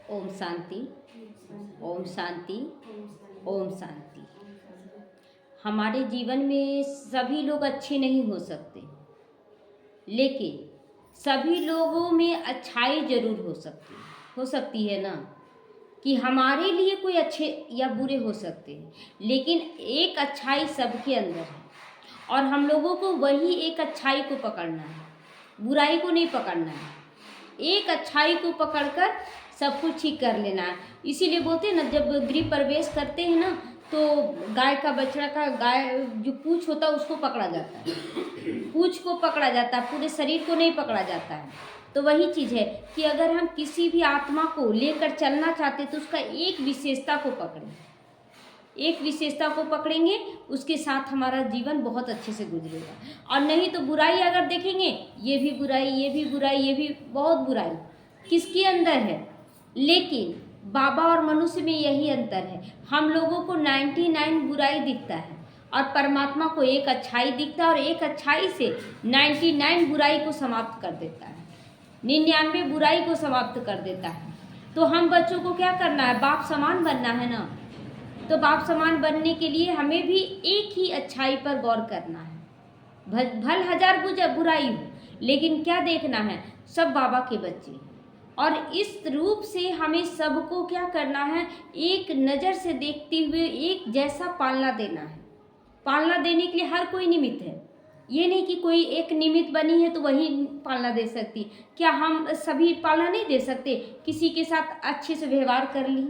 ओम शांति, ओम शांति, ओम शांति। हमारे जीवन में सभी लोग अच्छे नहीं हो सकते, लेकिन सभी लोगों में अच्छाई जरूर हो सकती है ना। कि हमारे लिए कोई अच्छे या बुरे हो सकते हैं, लेकिन एक अच्छाई सबके अंदर है और हम लोगों को वही एक अच्छाई को पकड़ना है, बुराई को नहीं पकड़ना है। एक अच्छाई को पकड़कर सब कुछ ठीक कर लेना है। इसीलिए बोलते हैं ना, जब गृह प्रवेश करते हैं ना, तो गाय का बछड़ा का गाय जो पूंछ होता है उसको पकड़ा जाता है, पूंछ को पकड़ा जाता है, पूरे शरीर को नहीं पकड़ा जाता है। तो वही चीज़ है कि अगर हम किसी भी आत्मा को लेकर चलना चाहते तो उसका एक विशेषता को पकड़ें, एक विशेषता को पकड़ेंगे, उसके साथ हमारा जीवन बहुत अच्छे से गुजरेगा। और नहीं तो बुराई अगर देखेंगे, ये भी बुराई, ये भी बुराई, ये भी बहुत बुराई किसके अंदर है। लेकिन बाबा और मनुष्य में यही अंतर है, हम लोगों को 99 बुराई दिखता है और परमात्मा को एक अच्छाई दिखता है, और एक अच्छाई से 99 बुराई को समाप्त कर देता है, 99 बुराई को समाप्त कर देता है। तो हम बच्चों को क्या करना है, बाप समान बनना है ना। तो बाप समान बनने के लिए हमें भी एक ही अच्छाई पर गौर करना है। भल हजार बुराई हो, लेकिन क्या देखना है, सब बाबा के बच्चे। और इस रूप से हमें सबको क्या करना है, एक नज़र से देखते हुए एक जैसा पालना देना है। पालना देने के लिए हर कोई निमित्त है, ये नहीं कि कोई एक निमित्त बनी है तो वही पालना दे सकती। क्या हम सभी पालना नहीं दे सकते? किसी के साथ अच्छे से व्यवहार कर ली,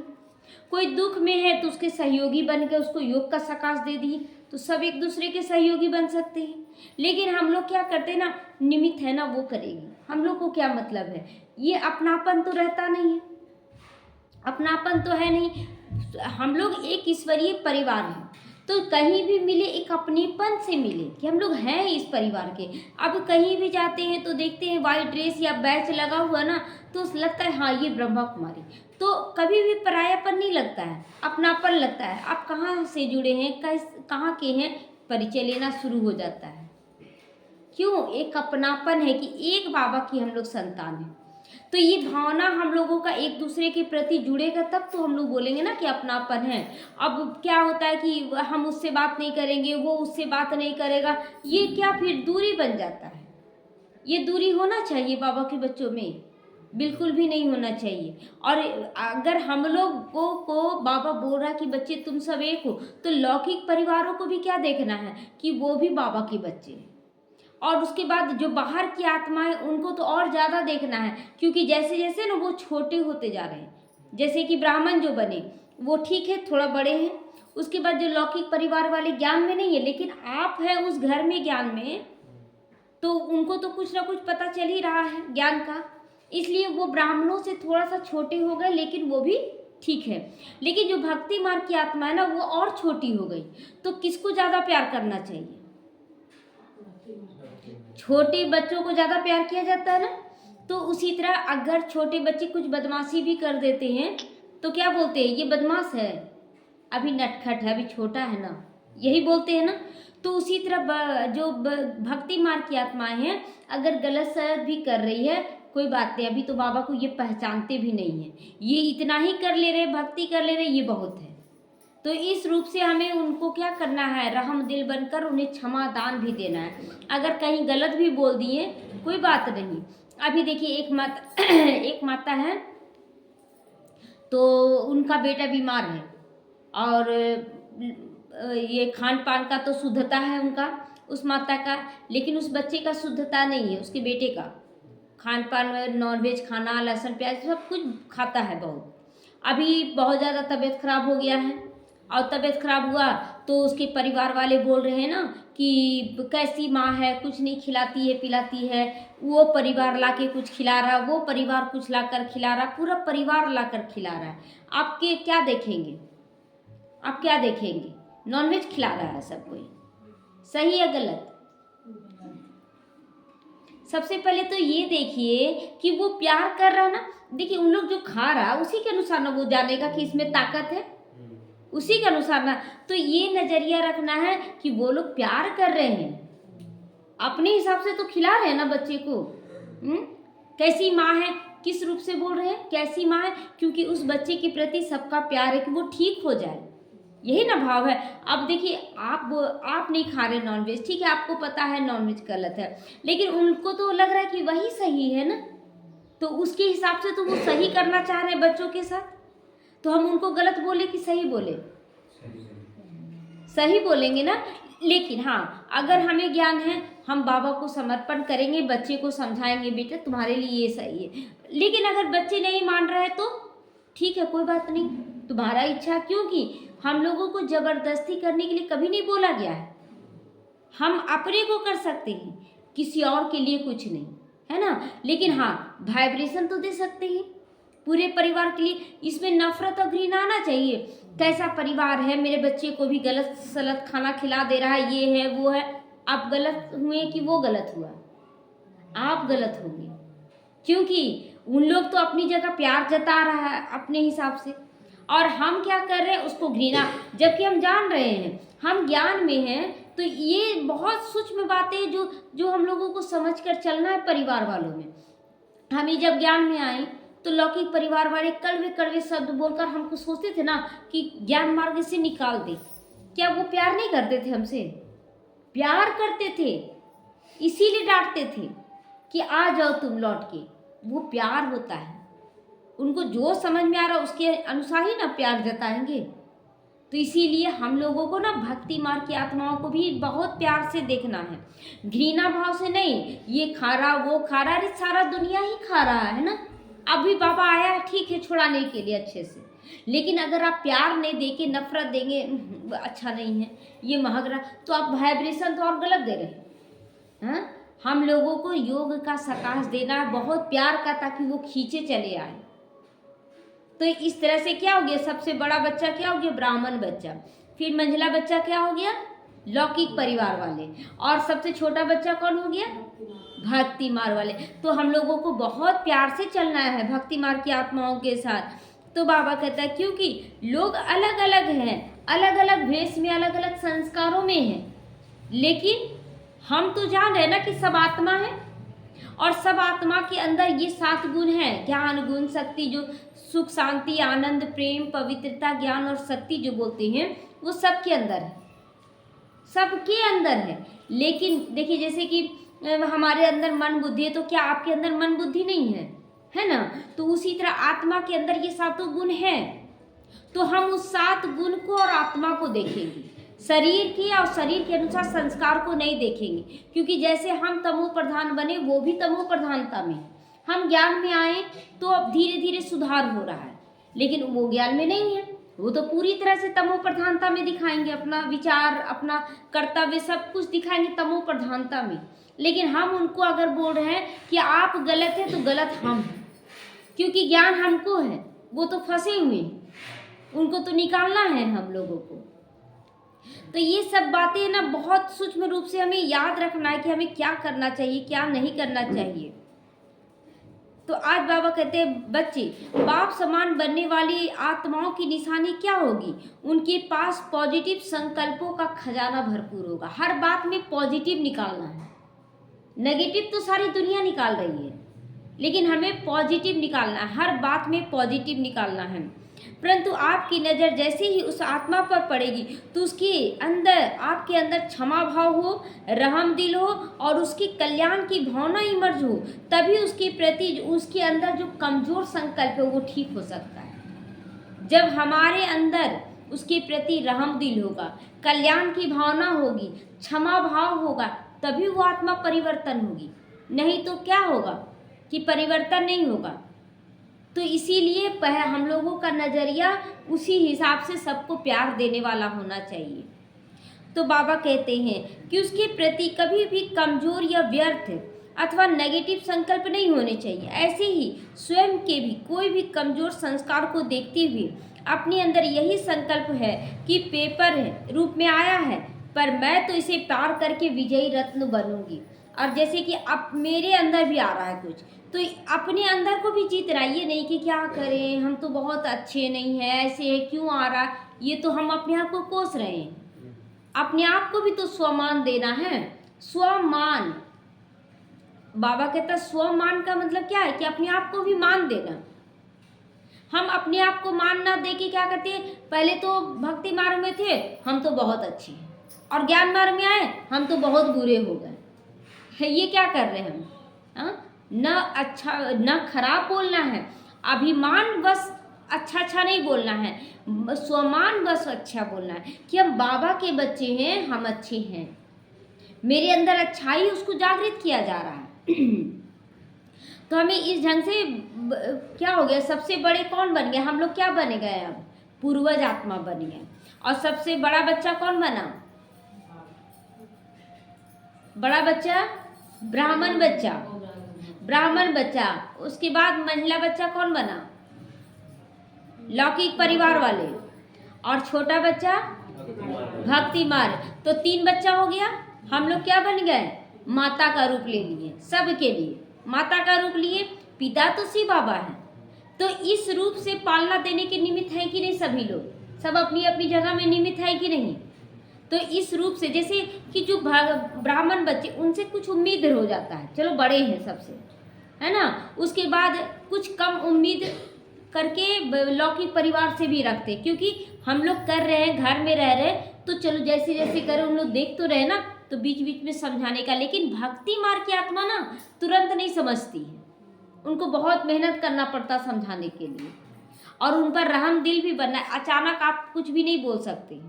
कोई दुख में है तो उसके सहयोगी बन के उसको योग का सकाश दे दी, तो सब एक दूसरे के सहयोगी बन सकते हैं। लेकिन हम लोग क्या करते हैं ना, निमित्त है ना वो करेगी, हम लोग को क्या मतलब है, ये अपनापन तो रहता नहीं है, अपनापन तो है नहीं। हम लोग एक ईश्वरीय परिवार हैं, तो कहीं भी मिले एक अपनेपन से मिले कि हम लोग हैं इस परिवार के। अब कहीं भी जाते हैं तो देखते हैं वाइट ड्रेस या बैच लगा हुआ ना, तो लगता है हाँ ये ब्रह्मा कुमारी। तो कभी भी परायापन नहीं लगता है, अपनापन लगता है। आप कहाँ से जुड़े हैं, कहाँ के हैं, परिचय लेना शुरू हो जाता है। क्यों? एक अपनापन है कि एक बाबा की हम लोग संतान हैं। तो ये भावना हम लोगों का एक दूसरे के प्रति जुड़ेगा, तब तो हम लोग बोलेंगे ना कि अपनापन है। अब क्या होता है कि हम उससे बात नहीं करेंगे, वो उससे बात नहीं करेगा, ये क्या फिर दूरी बन जाता है। ये दूरी होना चाहिए बाबा के बच्चों में, बिल्कुल भी नहीं होना चाहिए। और अगर हम लोग को बाबा बोल रहा कि बच्चे तुम सब एक हो, तो लौकिक परिवारों को भी क्या देखना है कि वो भी बाबा के बच्चे हैं। और उसके बाद जो बाहर की आत्माएं, उनको तो और ज़्यादा देखना है, क्योंकि जैसे जैसे ना वो छोटे होते जा रहे हैं। जैसे कि ब्राह्मण जो बने वो ठीक है, थोड़ा बड़े हैं। उसके बाद जो लौकिक परिवार वाले ज्ञान में नहीं है, लेकिन आप हैं उस घर में ज्ञान में, तो उनको तो कुछ ना कुछ पता चल ही रहा है ज्ञान का, इसलिए वो ब्राह्मणों से थोड़ा सा छोटे हो गए, लेकिन वो भी ठीक है। लेकिन जो भक्ति मार्ग की आत्मा है ना, वो और छोटी हो गई। तो किसको ज़्यादा प्यार करना चाहिए? छोटे बच्चों को ज़्यादा प्यार किया जाता है ना। तो उसी तरह अगर छोटे बच्चे कुछ बदमाशी भी कर देते हैं तो क्या बोलते हैं, ये बदमाश है, अभी नटखट है, अभी छोटा है ना, यही बोलते हैं ना। तो उसी तरह जो भक्ति मार्ग की आत्माएं हैं, अगर गलत सलत भी कर रही है, कोई बात नहीं, अभी तो बाबा को ये पहचानते भी नहीं है, ये इतना ही कर ले रहे, भक्ति कर ले रहे, ये बहुत है। तो इस रूप से हमें उनको क्या करना है, रहम दिल बनकर उन्हें क्षमा दान भी देना है। अगर कहीं गलत भी बोल दिए कोई बात नहीं। अभी देखिए एक माता एक माता है, तो उनका बेटा बीमार है, और ये खान पान का तो शुद्धता है उनका, उस माता का, लेकिन उस बच्चे का शुद्धता नहीं है, उसके बेटे का। खान पान में नॉनवेज खाना, लहसुन प्याज सब कुछ खाता है बहुत। अभी बहुत ज़्यादा तबीयत खराब हो गया है, और तबीयत खराब हुआ तो उसके परिवार वाले बोल रहे हैं ना कि कैसी माँ है, कुछ नहीं खिलाती है पिलाती है, वो परिवार ला के कुछ खिला रहा, वो परिवार कुछ ला कर खिला रहा, पूरा परिवार ला कर खिला रहा है। आपके क्या देखेंगे, आप क्या देखेंगे? नॉनवेज खिला रहा है सब कोई, सही है गलत? सबसे पहले तो ये देखिए कि वो प्यार कर रहा है ना। देखिए उन लोग जो खा रहा है उसी के अनुसार ना वो जानेगा कि इसमें ताकत है, उसी के अनुसार ना। तो ये नजरिया रखना है कि वो लोग प्यार कर रहे हैं, अपने हिसाब से तो खिला रहे हैं ना बच्चे को। कैसी माँ है किस रूप से बोल रहे हैं, कैसी माँ है, क्योंकि उस बच्चे के प्रति सबका प्यार है कि वो ठीक हो जाए, यही ना भाव है। अब देखिए आप नहीं खा रहे नॉनवेज, ठीक है, आपको पता है नॉनवेज गलत है, लेकिन उनको तो लग रहा है कि वही सही है ना, तो उसके हिसाब से तो वो सही करना चाह रहे हैं बच्चों के साथ, तो हम उनको गलत बोले कि सही बोले? सही बोलेंगे ना। लेकिन हाँ, अगर हमें ज्ञान है, हम बाबा को समर्पण करेंगे, बच्चे को समझाएंगे बेटा तुम्हारे लिए ये सही है। लेकिन अगर बच्चे नहीं मान रहे तो ठीक है, कोई बात नहीं, तुम्हारा इच्छा, क्योंकि हम लोगों को जबरदस्ती करने के लिए कभी नहीं बोला गया है। हम अपने को कर सकते हैं, किसी और के लिए कुछ नहीं, है ना। लेकिन हाँ, वाइब्रेशन तो दे सकते हैं पूरे परिवार के लिए। इसमें नफरत और घृणा आना चाहिए। कैसा परिवार है, मेरे बच्चे को भी गलत सलत खाना खिला दे रहा है, ये है वो है। आप गलत हुए कि वो गलत हुआ? आप गलत होंगे, क्योंकि उन लोग तो अपनी जगह प्यार जता रहा है अपने हिसाब से, और हम क्या कर रहे हैं, उसको घृणा। जबकि हम जान रहे हैं, हम ज्ञान में हैं, तो ये बहुत सूक्ष्म बातें जो हम लोगों को समझकर चलना है परिवार वालों में। हमें जब ज्ञान में आए तो लौकिक परिवार वाले कड़वे कड़वे शब्द बोलकर हमको सोचते थे ना कि ज्ञान मार्ग से निकाल दे। क्या वो प्यार नहीं करते थे हमसे? प्यार करते थे, इसीलिए डांटते थे कि आ जाओ तुम लौट के। वो प्यार होता है, उनको जो समझ में आ रहा उसके अनुसार ही ना प्यार जताएंगे। तो इसीलिए हम लोगों को ना भक्ति मार्ग की आत्माओं को भी बहुत प्यार से देखना है, घृणा भाव से नहीं। ये खा रहा वो खा रहा, अरे सारा दुनिया ही खा रहा है ना। अभी बाबा आया है, ठीक है, छुड़ाने के लिए अच्छे से, लेकिन अगर आप प्यार नहीं देके नफरत देंगे, अच्छा नहीं है, ये महक रहा, तो आप वाइब्रेशन तो और गलत दे रहे हैं। हाँ, हम लोगों को योग का सकाश देना है, बहुत प्यार का, ताकि वो खींचे चले आए। तो इस तरह से क्या हो गया, सबसे बड़ा बच्चा क्या हो गया, ब्राह्मण बच्चा, फिर मंझला बच्चा क्या हो गया, लौकिक परिवार वाले, और सबसे छोटा बच्चा कौन हो गया, भक्ति मार्ग वाले। तो हम लोगों को बहुत प्यार से चलना है भक्ति मार्ग की आत्माओं के साथ। तो बाबा कहता है क्योंकि लोग अलग अलग हैं, अलग अलग भेष में, अलग अलग संस्कारों में हैं, लेकिन हम तो जान रहे ना कि सब आत्मा है, और सब आत्मा के अंदर ये 7 गुण हैं, ज्ञान गुण शक्ति, जो सुख शांति आनंद प्रेम पवित्रता ज्ञान और शक्ति जो बोलते हैं, वो सबके अंदर है, सबके अंदर है। लेकिन देखिए, जैसे कि हमारे अंदर मन बुद्धि है, तो क्या आपके अंदर मन बुद्धि नहीं है, है ना। तो उसी तरह आत्मा के अंदर ये 7 गुण हैं। तो हम उस 7 गुण को और आत्मा को देखेंगे, शरीर की और शरीर के अनुसार संस्कार को नहीं देखेंगे, क्योंकि जैसे हम तमो प्रधान बने, वो भी तमो प्रधानता में। हम ज्ञान में आए तो अब धीरे धीरे सुधार हो रहा है, लेकिन वो ज्ञान में नहीं है, वो तो पूरी तरह से तमो प्रधानता में दिखाएंगे, अपना विचार अपना कर्तव्य सब कुछ दिखाएंगे तमो प्रधानता में। लेकिन हम उनको अगर बोल रहे हैं कि आप गलत हैं, तो गलत हम हैं, क्योंकि ज्ञान हमको है, वो तो फंसे हुए हैं, उनको तो निकालना है हम लोगों को। तो ये सब बातें ना बहुत सूक्ष्म रूप से हमें याद रखना है कि हमें क्या करना चाहिए, क्या नहीं करना चाहिए। तो आज बाबा कहते हैं बच्चे, बाप समान बनने वाली आत्माओं की निशानी क्या होगी, उनके पास पॉजिटिव संकल्पों का खजाना भरपूर होगा। हर बात में पॉजिटिव निकालना है, नेगेटिव तो सारी दुनिया निकाल रही है, लेकिन हमें पॉजिटिव निकालना है, हर बात में पॉजिटिव निकालना है। परंतु आपकी नज़र जैसे ही उस आत्मा पर पड़ेगी, तो उसके अंदर, आपके अंदर क्षमा भाव हो, रहम दिल हो, और उसकी कल्याण की भावना इमर्ज हो, तभी उसके प्रति उसके अंदर जो कमज़ोर संकल्प है वो ठीक हो सकता है। जब हमारे अंदर उसके प्रति रहम दिल होगा, कल्याण की भावना होगी, क्षमा भाव होगा, तभी वो आत्मा परिवर्तन होगी, नहीं तो क्या होगा कि परिवर्तन नहीं होगा। तो इसीलिए हम लोगों का नज़रिया उसी हिसाब से सबको प्यार देने वाला होना चाहिए। तो बाबा कहते हैं कि उसके प्रति कभी भी कमज़ोर या व्यर्थ अथवा नेगेटिव संकल्प नहीं होने चाहिए। ऐसे ही स्वयं के भी कोई भी कमज़ोर संस्कार को देखते हुए अपने अंदर यही संकल्प है कि पेपर रूप में आया है, पर मैं तो इसे पार करके विजयी रत्न बनूंगी। और जैसे कि अब मेरे अंदर भी आ रहा है कुछ, तो अपने अंदर को भी जीतना, ये नहीं कि क्या करें, हम तो बहुत अच्छे नहीं हैं, ऐसे है क्यों आ रहा, ये तो हम अपने आप को कोस रहे हैं। अपने आप को भी तो स्वमान देना है, स्वमान। बाबा कहता स्वमान का मतलब क्या है कि अपने आप को भी मान देना। हम अपने आप को मान ना दे के क्या करते हैं, पहले तो भक्ति मार्ग में थे हम तो बहुत अच्छे हैं, और ज्ञान मार्ग में आए हम तो बहुत बुरे हो गए। ये क्या कर रहे हैं हम? न अच्छा न खराब बोलना है, अभिमान बस अच्छा नहीं बोलना है, स्वमान बस अच्छा बोलना है कि हम बाबा के बच्चे हैं, हम अच्छे हैं, मेरे अंदर अच्छाई उसको जागृत किया जा रहा है। तो हमें इस ढंग से क्या हो गया, सबसे बड़े कौन बन गए हम लोग, क्या बने गए अब, पूर्वज आत्मा बन गए। और सबसे बड़ा बच्चा कौन बना, बड़ा बच्चा ब्राह्मण बच्चा, ब्राह्मण बच्चा। उसके बाद महिला बच्चा कौन बना, लौकिक परिवार वाले, और छोटा बच्चा भक्ति मार्ग। तो 3 बच्चा हो गया। हम लोग क्या बन गए, माता का रूप ले लिए, सबके लिए माता का रूप लिए। पिता तो शिव बाबा है, तो इस रूप से पालना देने के निमित्त है कि नहीं, सभी लोग सब अपनी अपनी जगह में निमित्त है कि नहीं। तो इस रूप से जैसे कि जो ब्राह्मण बच्चे, उनसे कुछ उम्मीद हो जाता है, चलो बड़े हैं सबसे, है ना, उसके बाद कुछ कम उम्मीद करके लौकिक परिवार से भी रखते, क्योंकि हम लोग कर रहे हैं, घर में रह रहे हैं, तो चलो जैसे जैसे करें उन लोग देख तो रहे ना, तो बीच बीच में समझाने का। लेकिन भक्ति मार्ग की आत्मा ना तुरंत नहीं समझती है, उनको बहुत मेहनत करना पड़ता समझाने के लिए, और उन पर रहम दिल भी बनना, अचानक आप कुछ भी नहीं बोल सकते।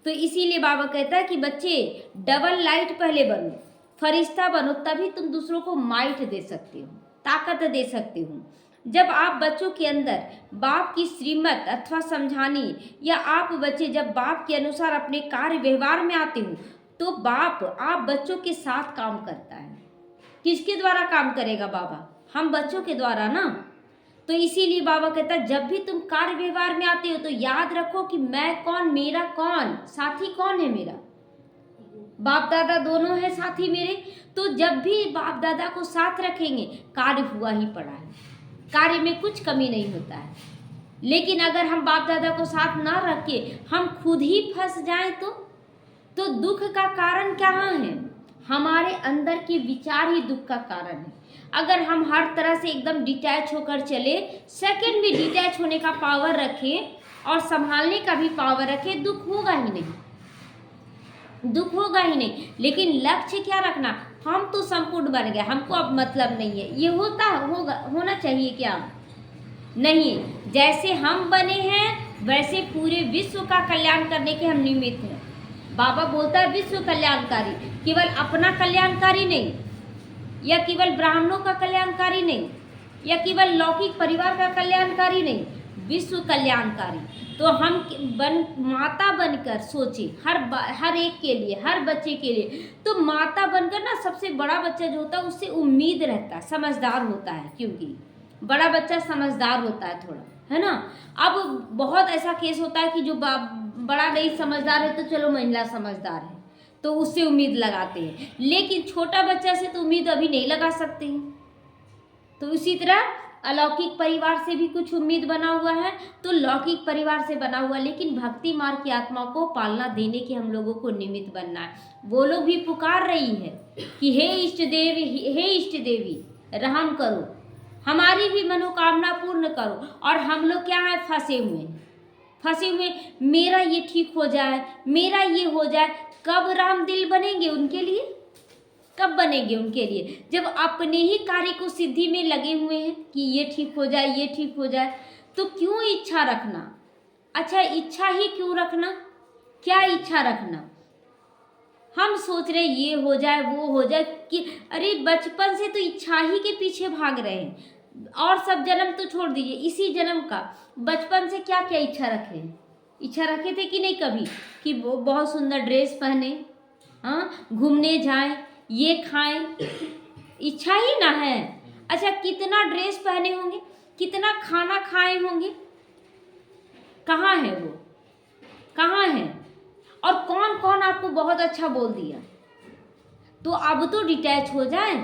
तो इसीलिए बाबा कहता है कि बच्चे डबल लाइट पहले बनो, फरिश्ता बनो, तभी तुम दूसरों को माइट दे सकते हो, ताकत दे सकते हो। जब आप बच्चों के अंदर बाप की श्रीमत अथवा समझानी, या आप बच्चे जब बाप के अनुसार अपने कार्य व्यवहार में आते हो, तो बाप आप बच्चों के साथ काम करता है। किसके द्वारा काम करेगा बाबा, हम बच्चों के द्वारा ना। तो इसीलिए बाबा कहता है जब भी तुम कार्य व्यवहार में आते हो तो याद रखो कि मैं कौन, मेरा कौन, साथी कौन है मेरा, बाप दादा दोनों है साथी मेरे। तो जब भी बाप दादा को साथ रखेंगे कार्य हुआ ही पड़ा है, कार्य में कुछ कमी नहीं होता है। लेकिन अगर हम बाप दादा को साथ ना रख के हम खुद ही फंस जाएं तो दुख का कारण क्या है, हमारे अंदर के विचार ही दुख का कारण है। अगर हम हर तरह से एकदम डिटैच होकर चले, सेकंड भी डिटैच होने का पावर रखें और संभालने का भी पावर रखें, दुख होगा ही नहीं, दुख होगा ही नहीं। लेकिन लक्ष्य क्या रखना, हम तो संपूर्ण बन गए, हमको अब मतलब नहीं है, ये होना चाहिए क्या, नहीं। जैसे हम बने हैं वैसे पूरे विश्व का कल्याण करने के हम निमित्त हैं। बाबा बोलता है विश्व कल्याणकारी, केवल अपना कल्याणकारी नहीं, या केवल ब्राह्मणों का कल्याणकारी नहीं, या केवल लौकिक परिवार का कल्याणकारी नहीं, विश्व कल्याणकारी। तो हम माता बनकर सोचे हर एक के लिए, हर बच्चे के लिए। तो माता बनकर ना सबसे बड़ा बच्चा जो होता है उससे उम्मीद रहता है, समझदार होता है, क्योंकि बड़ा बच्चा समझदार होता है थोड़ा, है ना। अब बहुत ऐसा केस होता है कि जो बड़ा नहीं समझदार है, तो चलो महिला समझदार है तो उससे उम्मीद लगाते हैं, लेकिन छोटा बच्चा से तो उम्मीद अभी नहीं लगा सकते हैं। तो उसी तरह अलौकिक परिवार से भी कुछ उम्मीद बना हुआ है, तो लौकिक परिवार से बना हुआ, लेकिन भक्ति मार्ग की आत्मा को पालना देने के हम लोगों को निमित्त बनना है। वो लोग भी पुकार रही है कि हे इष्ट देवी, हे इष्ट देवी रहम करो, हमारी भी मनोकामना पूर्ण करो। और हम लोग क्या है, फंसे हुए, मेरा ये ठीक हो जाए, मेरा ये हो जाए। कब राम दिल बनेंगे उनके लिए, कब बनेंगे उनके लिए, जब अपने ही कार्य को सिद्धि में लगे हुए हैं कि ये ठीक हो जाए, ये ठीक हो जाए। तो क्यों इच्छा रखना, अच्छा इच्छा ही क्यों रखना, क्या इच्छा रखना। हम सोच रहे ये हो जाए, वो हो जाए, कि अरे बचपन से तो इच्छा ही के पीछे भाग रहे हैं, और सब जन्म तो छोड़ दीजिए, इसी जन्म का बचपन से क्या क्या इच्छा रखे थे कि नहीं कभी, कि वो बहुत सुंदर ड्रेस पहने, हाँ घूमने जाएं, ये खाएं, इच्छा ही ना है। अच्छा कितना ड्रेस पहने होंगे, कितना खाना खाए होंगे, कहाँ है वो, कहाँ है। और कौन कौन आपको बहुत अच्छा बोल दिया। तो अब तो डिटैच हो जाए।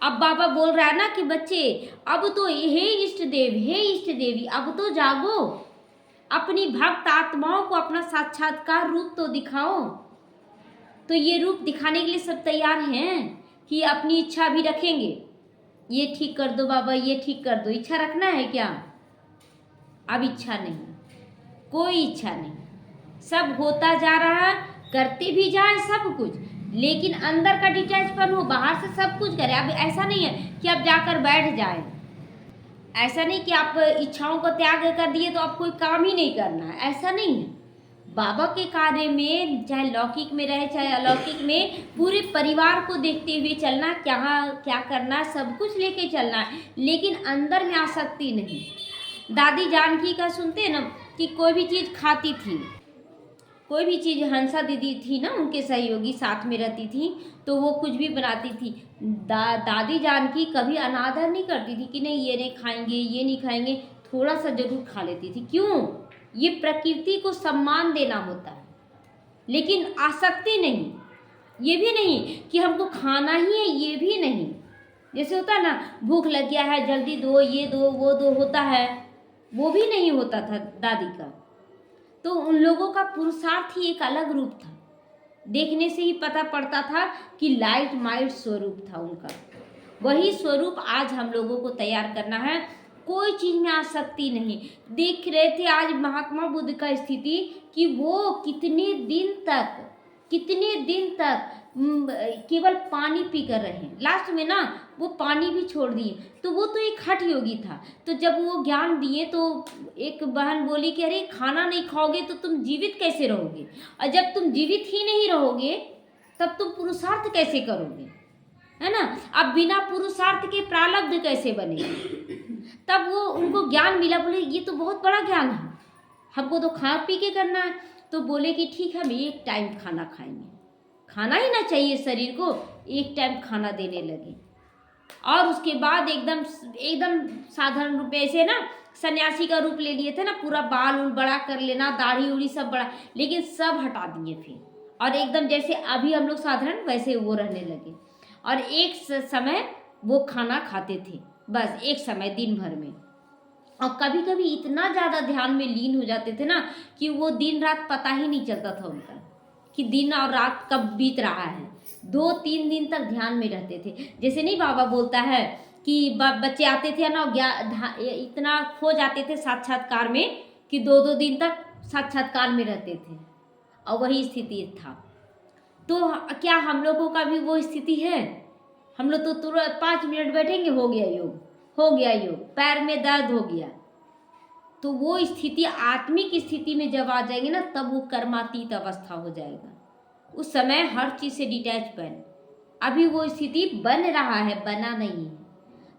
अब बाबा बोल रहा है ना कि बच्चे अब तो हे इष्ट देव, हे इष्ट देवी, अब तो जागो, अपनी भक्त आत्माओं को अपना साक्षात्कार रूप तो दिखाओ। तो ये रूप दिखाने के लिए सब तैयार हैं कि अपनी इच्छा भी रखेंगे, ये ठीक कर दो बाबा, ये ठीक कर दो। इच्छा रखना है क्या? अब इच्छा नहीं, कोई इच्छा नहीं, सब होता जा रहा है, करते भी जाए सब कुछ, लेकिन अंदर का डिटैचपन हो, बाहर से सब कुछ करे। अब ऐसा नहीं है कि अब जाकर बैठ जाए, ऐसा नहीं कि आप इच्छाओं को त्याग कर दिए तो आप कोई काम ही नहीं करना है, ऐसा नहीं है। बाबा के कार्य में चाहे लौकिक में रहे चाहे अलौकिक में, पूरे परिवार को देखते हुए चलना, क्या करना है, सब कुछ लेके चलना है, लेकिन अंदर में आसक्ति नहीं। दादी जानकी का सुनते हैं ना कि कोई भी चीज़ खाती थी, कोई भी चीज़, हंसा दीदी थी ना उनके सहयोगी, साथ में रहती थी, तो वो कुछ भी बनाती थी। दादी जानकी कभी अनादर नहीं करती थी कि नहीं ये नहीं खाएंगे, ये नहीं खाएंगे, थोड़ा सा जरूर खा लेती थी। क्यों? ये प्रकृति को सम्मान देना होता है, लेकिन आसक्ति नहीं। ये भी नहीं कि हमको खाना ही है, ये भी नहीं। जैसे होता है ना, भूख लग गया है, जल्दी दो, ये दो, वो दो, होता है, वो भी नहीं होता था दादी का। तो उन लोगों का पुरुषार्थ ही एक अलग रूप था, देखने से ही पता पड़ता था कि लाइट माइट स्वरूप था उनका। वही स्वरूप आज हम लोगों को तैयार करना है, कोई चीज में आसक्ति नहीं। देख रहे थे आज महात्मा बुद्ध का स्थिति कि वो कितने दिन तक केवल पानी पी कर रहे। लास्ट में ना वो पानी भी छोड़ दिए। तो वो तो एक हठ योगी था। तो जब वो ज्ञान दिए तो एक बहन बोली कि अरे खाना नहीं खाओगे तो तुम जीवित कैसे रहोगे, और जब तुम जीवित ही नहीं रहोगे तब तुम पुरुषार्थ कैसे करोगे, है ना। अब बिना पुरुषार्थ के प्रारब्ध कैसे बनेगी। तब वो उनको ज्ञान मिला, बोले ये तो बहुत बड़ा ज्ञान है, हमको तो खा पी के करना है। तो बोले कि ठीक है, हम एक टाइम खाना खाएंगे, खाना ही ना चाहिए शरीर को, एक टाइम खाना देने लगे। और उसके बाद एकदम साधारण रूप में, ऐसे ना सन्यासी का रूप ले लिए थे ना, पूरा बाल उल बड़ा कर लेना, दाढ़ी उड़ी सब बड़ा, लेकिन सब हटा दिए फिर, और एकदम जैसे अभी हम लोग साधारण वैसे वो रहने लगे। और एक समय वो खाना खाते थे, बस एक समय दिन भर में। और कभी कभी इतना ज़्यादा ध्यान में लीन हो जाते थे ना कि वो दिन रात पता ही नहीं चलता था उनका कि दिन और रात कब बीत रहा है। 2-3 दिन तक ध्यान में रहते थे। जैसे नहीं बाबा बोलता है कि बच्चे आते थे ना, इतना खो जाते थे साक्षात्कार में कि 2-2 दिन तक साक्षात्कार में रहते थे, और वही स्थिति था। तो क्या हम लोगों का भी वो स्थिति है? हम लोग तो तुरंत 5 मिनट बैठेंगे, हो गया योग, हो गया योग, पैर में दर्द हो गया। तो वो स्थिति, आत्मिक स्थिति में जब आ जाएंगे ना, तब वो कर्मातीत अवस्था हो जाएगा। उस समय हर चीज से डिटैचमेंट। अभी वो स्थिति बन रहा है, बना नहीं है।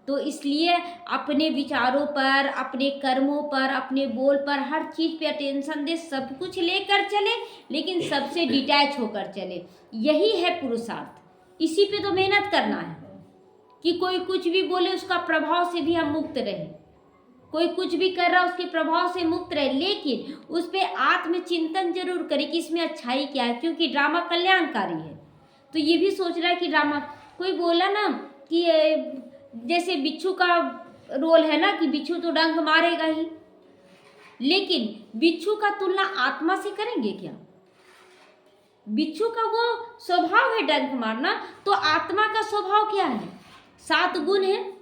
तो इसलिए अपने विचारों पर, अपने कर्मों पर, अपने बोल पर, हर चीज पे अटेंशन दे, सब कुछ लेकर चले, लेकिन सबसे डिटैच होकर चले। यही है पुरुषार्थ। इसी पे तो मेहनत करना है कि कोई कुछ भी बोले उसका प्रभाव से भी हम मुक्त रहे, कोई कुछ भी कर रहा उसके प्रभाव से मुक्त रहे, लेकिन उस पर आत्मचिंतन जरूर करे कि इसमें अच्छाई क्या है, क्योंकि ड्रामा कल्याणकारी है। तो ये भी सोच रहा है कि ड्रामा, कोई बोला ना कि जैसे बिच्छू का रोल है ना कि बिच्छू तो डंक मारेगा ही, लेकिन बिच्छू का तुलना आत्मा से करेंगे क्या? बिच्छू का वो स्वभाव है डंक मारना, तो आत्मा का स्वभाव क्या है? 7 गुण है,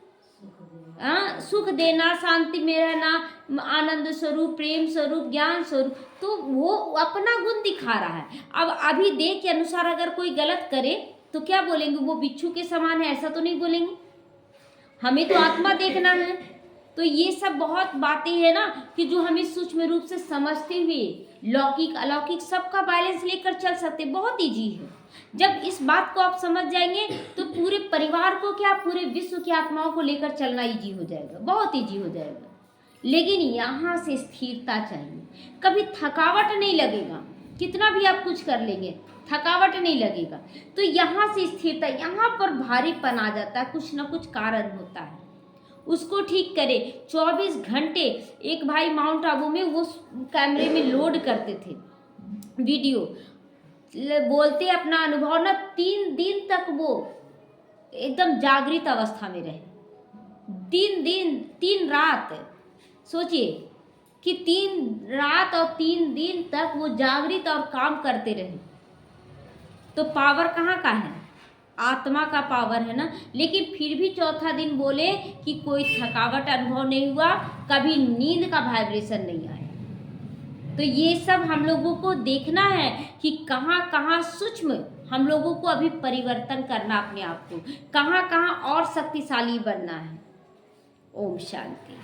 सुख देना, शांति में रहना, आनंद स्वरूप, प्रेम स्वरूप, ज्ञान स्वरूप। तो वो अपना गुण दिखा रहा है। अब अभी देह के अनुसार अगर कोई गलत करे तो क्या बोलेंगे, वो बिच्छू के समान है, ऐसा तो नहीं बोलेंगे। हमें तो आत्मा देखना है। तो ये सब बहुत बातें हैं ना कि जो हमें सूक्ष्म रूप से समझते हुए लौकिक अलौकिक सबका बैलेंस लेकर चल सकते, बहुत ईजी है। जब इस बात को आप समझ जाएंगे तो पूरे परिवार को क्या, पूरे विश्व की आत्माओं को लेकर चलना ईजी हो जाएगा, बहुत ईजी हो जाएगा। लेकिन यहाँ से स्थिरता चाहिए, कभी थकावट नहीं लगेगा, कितना भी आप कुछ कर लेंगे थकावट नहीं लगेगा। तो यहाँ से स्थिरता, यहाँ पर भारीपन आ जाता है, कुछ ना कुछ कारण होता है, उसको ठीक करे। 24 घंटे एक भाई माउंट आबू में वो कैमरे में लोड करते थे वीडियो, बोलते अपना अनुभव ना, 3 दिन तक वो एकदम जागृत अवस्था में रहे। 3 दिन 3 रात, सोचिए कि 3 रात और 3 दिन तक वो जागृत और काम करते रहे। तो पावर कहाँ का है? आत्मा का पावर है ना। लेकिन फिर भी चौथा दिन बोले कि कोई थकावट अनुभव नहीं हुआ, कभी नींद का वाइब्रेशन नहीं आया। तो ये सब हम लोगों को देखना है कि कहाँ कहाँ सूक्ष्म हम लोगों को अभी परिवर्तन करना, अपने आप को कहाँ कहाँ और शक्तिशाली बनना है। ओम शांति।